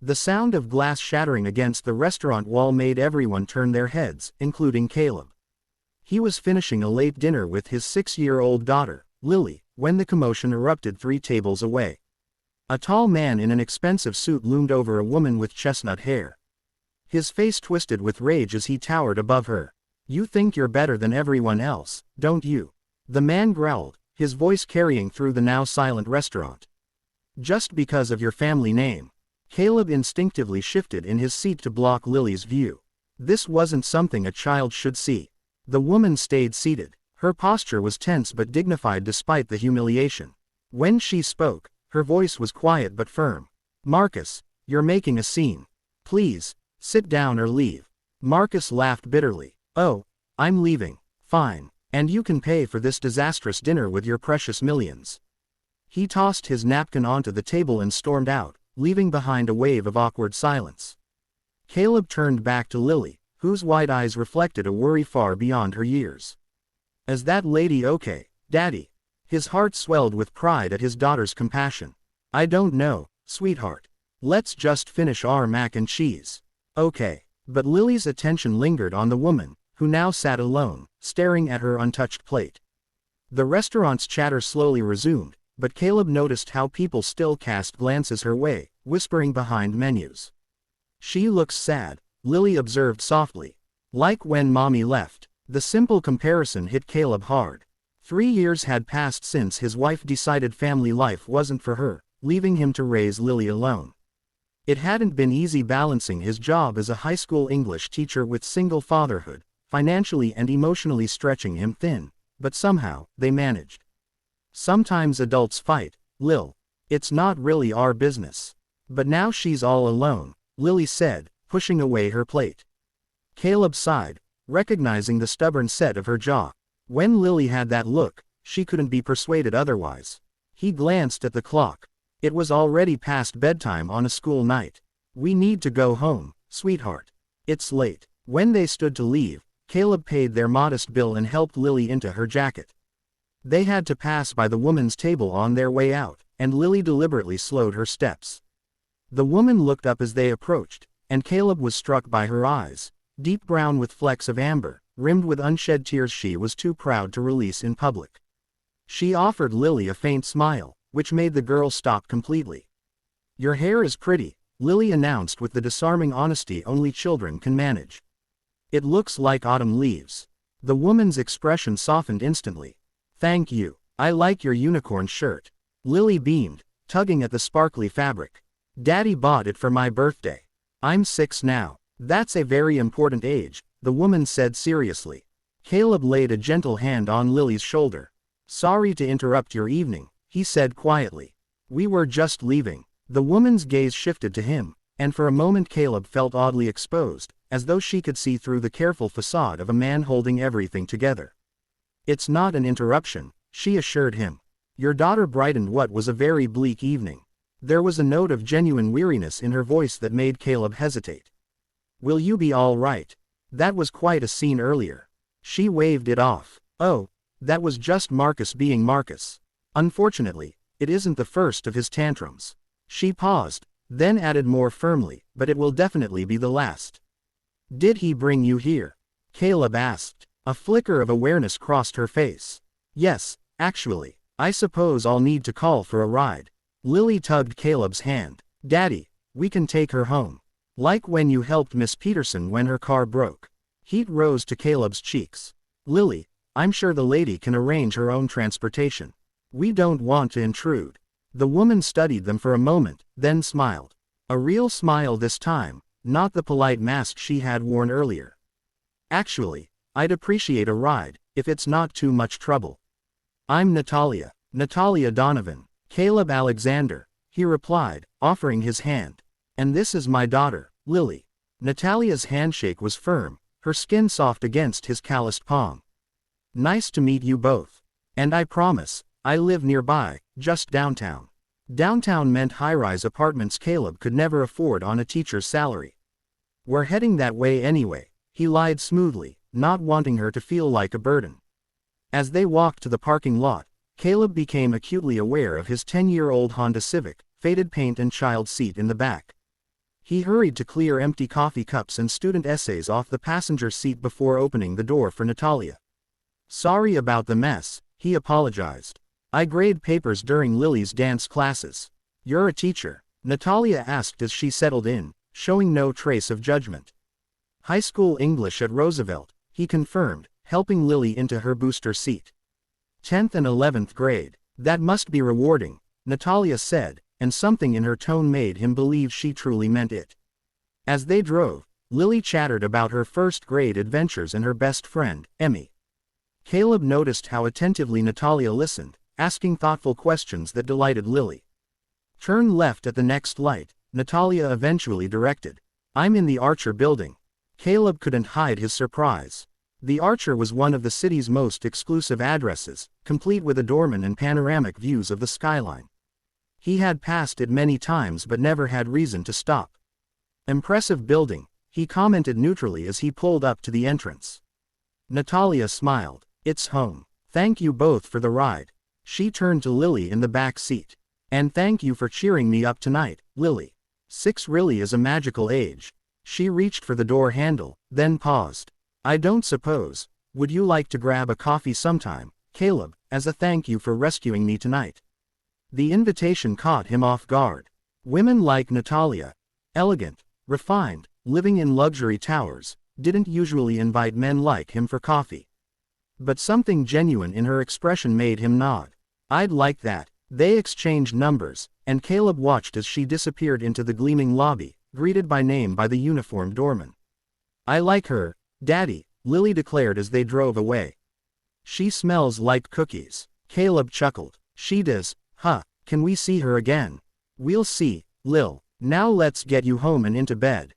The sound of glass shattering against the restaurant wall made everyone turn their heads, including Caleb. He was finishing a late dinner with his 6-year-old daughter, Lily, when the commotion erupted 3 tables away. A tall man in an expensive suit loomed over a woman with chestnut hair. His face twisted with rage as he towered above her. "You think you're better than everyone else, don't you?" The man growled, his voice carrying through the now silent restaurant. "Just because of your family name." Caleb instinctively shifted in his seat to block Lily's view. This wasn't something a child should see. The woman stayed seated. Her posture was tense but dignified despite the humiliation. When she spoke, her voice was quiet but firm. "Marcus, you're making a scene. Please, sit down or leave." Marcus laughed bitterly. "Oh, I'm leaving. Fine. And you can pay for this disastrous dinner with your precious millions." He tossed his napkin onto the table and stormed out, leaving behind a wave of awkward silence. Caleb turned back to Lily, whose wide eyes reflected a worry far beyond her years. "Is that lady okay, Daddy?" His heart swelled with pride at his daughter's compassion. "I don't know, sweetheart. Let's just finish our mac and cheese." "Okay." But Lily's attention lingered on the woman, who now sat alone, staring at her untouched plate. The restaurant's chatter slowly resumed, but Caleb noticed how people still cast glances her way, whispering behind menus. "She looks sad," Lily observed softly. "Like when Mommy left." The simple comparison hit Caleb hard. 3 years had passed since his wife decided family life wasn't for her, leaving him to raise Lily alone. It hadn't been easy balancing his job as a high school English teacher with single fatherhood, financially and emotionally stretching him thin, but somehow, they managed. "Sometimes adults fight, Lil. It's not really our business." "But now she's all alone," Lily said, pushing away her plate. Caleb sighed, recognizing the stubborn set of her jaw. When Lily had that look, she couldn't be persuaded otherwise. He glanced at the clock. It was already past bedtime on a school night. "We need to go home, sweetheart. It's late." When they stood to leave, Caleb paid their modest bill and helped Lily into her jacket. They had to pass by the woman's table on their way out, and Lily deliberately slowed her steps. The woman looked up as they approached, and Caleb was struck by her eyes, deep brown with flecks of amber, rimmed with unshed tears she was too proud to release in public. She offered Lily a faint smile, which made the girl stop completely. "Your hair is pretty," Lily announced with the disarming honesty only children can manage. "It looks like autumn leaves." The woman's expression softened instantly. "Thank you. I like your unicorn shirt." Lily beamed, tugging at the sparkly fabric. "Daddy bought it for my birthday. I'm 6 now." "That's a very important age," the woman said seriously. Caleb laid a gentle hand on Lily's shoulder. "Sorry to interrupt your evening," he said quietly. "We were just leaving." The woman's gaze shifted to him, and for a moment Caleb felt oddly exposed, as though she could see through the careful facade of a man holding everything together. "It's not an interruption," she assured him. Your daughter brightened what was a very bleak evening. There was a note of genuine weariness in her voice that made Caleb hesitate. "Will you be all right? That was quite a scene earlier." She waved it off. "Oh, that was just Marcus being Marcus. Unfortunately, it isn't the first of his tantrums." She paused, then added more firmly, "But it will definitely be the last." "Did he bring you here?" Caleb asked. A flicker of awareness crossed her face. "Yes, actually. I suppose I'll need to call for a ride." Lily tugged Caleb's hand. "Daddy, we can take her home. Like when you helped Miss Peterson when her car broke." Heat rose to Caleb's cheeks. "Lily, I'm sure the lady can arrange her own transportation. We don't want to intrude." The woman studied them for a moment, then smiled. A real smile this time, not the polite mask she had worn earlier. "Actually, I'd appreciate a ride, if it's not too much trouble." "I'm Natalia Donovan. Caleb Alexander," he replied, offering his hand. "And this is my daughter, Lily." Natalia's handshake was firm, her skin soft against his calloused palm. "Nice to meet you both. And I promise, I live nearby, just downtown." Downtown meant high-rise apartments Caleb could never afford on a teacher's salary. "We're heading that way anyway," he lied smoothly, not wanting her to feel like a burden. As they walked to the parking lot, Caleb became acutely aware of his 10-year-old Honda Civic, faded paint and child seat in the back. He hurried to clear empty coffee cups and student essays off the passenger seat before opening the door for Natalia. Sorry about the mess, he apologized. I grade papers during Lily's dance classes. You're a teacher? Natalia asked as she settled in, showing no trace of judgment. High school English at Roosevelt, he confirmed, helping Lily into her booster seat. 10th and 11th grade. That must be rewarding, Natalia said, and something in her tone made him believe she truly meant it. As they drove, Lily chattered about her first-grade adventures and her best friend, Emmy. Caleb noticed how attentively Natalia listened, asking thoughtful questions that delighted Lily. Turn left at the next light, Natalia eventually directed. I'm in the Archer building. Caleb couldn't hide his surprise. The Archer was one of the city's most exclusive addresses, complete with a doorman and panoramic views of the skyline. He had passed it many times but never had reason to stop. Impressive building, he commented neutrally as he pulled up to the entrance. Natalia smiled. It's home. Thank you both for the ride. She turned to Lily in the back seat. And thank you for cheering me up tonight, Lily. 6 really is a magical age. She reached for the door handle, then paused. I don't suppose. Would you like to grab a coffee sometime, Caleb, as a thank you for rescuing me tonight? The invitation caught him off guard. Women like Natalia, elegant, refined, living in luxury towers, didn't usually invite men like him for coffee. But something genuine in her expression made him nod. I'd like that. They exchanged numbers, and Caleb watched as she disappeared into the gleaming lobby, greeted by name by the uniformed doorman. I like her, Daddy, Lily declared as they drove away. She smells like cookies. Caleb chuckled. She does, huh? Can we see her again? We'll see, Lil. Now let's get you home and into bed.